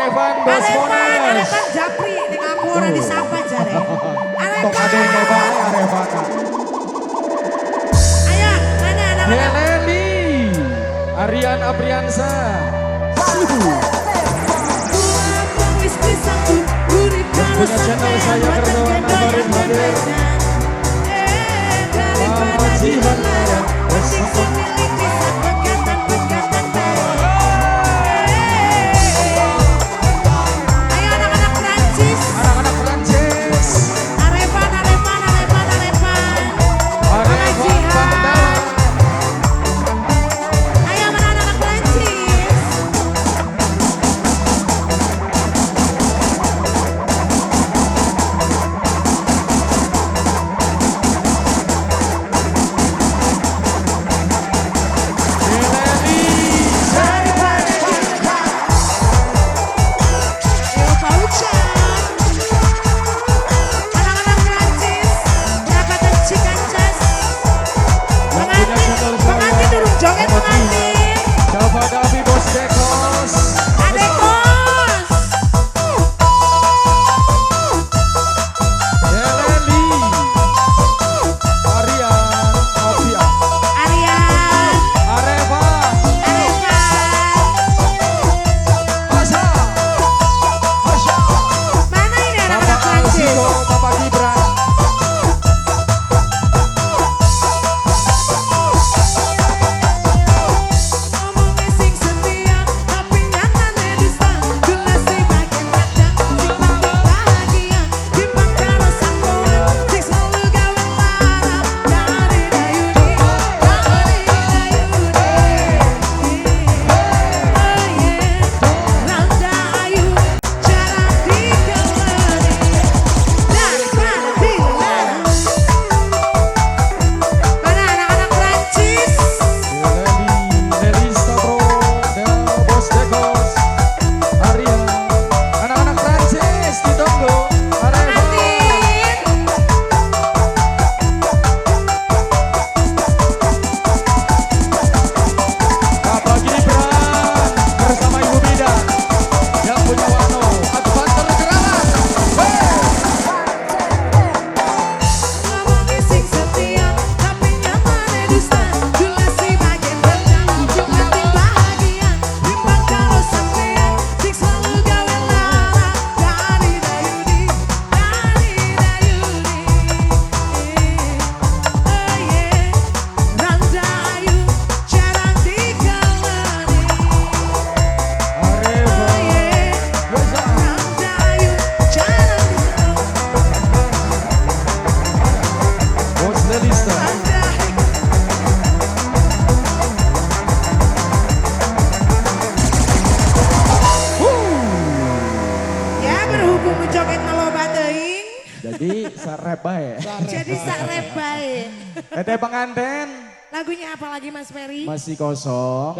Arevan Bosmones. Arevan Japri, ning aku ora disapa jare. Tok ada yang nyoba Arevan. Ayo, mana anak-anak? Heleni, Arian Apriansa. Punya channel saya berdoa kabarin hadir. Mama Jihan Raya bersama. Ayo anak-anak Prancis. Anak-anak Prancis. Arevan. Arevan Pandawa. Ayo mana anak-anak Prancis. Joget pengantin. Java Davi Bos Dekos. Adekos. Heleni. Arian Novia. Arian. Arevan. Hasha. Mana ini anak-anak Bapak Prancis? Alsiko, Bapak Gibran. Ngomongnya sing setia, tapi nyatanya dusta. Jelas sih makin kadang, sing paling bahagia. Timbang karo sakoan, sing selalu gawe lara. Dari dayuni. Randa ayu, cara dikelani. Daripada dilarang. Mana anak-anak Prancis? Heleni Stavro, Del Bos Dekos. Arian. Anak-anak Prancis ditunggu. Arevan. Bapak Gibran bersama Ibu Bidan yang punya Wano Advanter Gerakan. Ngomongnya sing setia, tapi nyatanya dusta. Jelas sih makin kadang, makin bahagia. Timbang karo sampean, sing selalu gawe lara. Dari dayuni. Randa ayu, cara dikelani. Arevan. Randa ayu, cara Bos Delista. Ya berhubung menjoget naloba teuing, Jadi sareba ya. jadi sak bae. Tete pengantin Lagunya apa lagi Mas Ferry? masih kosong.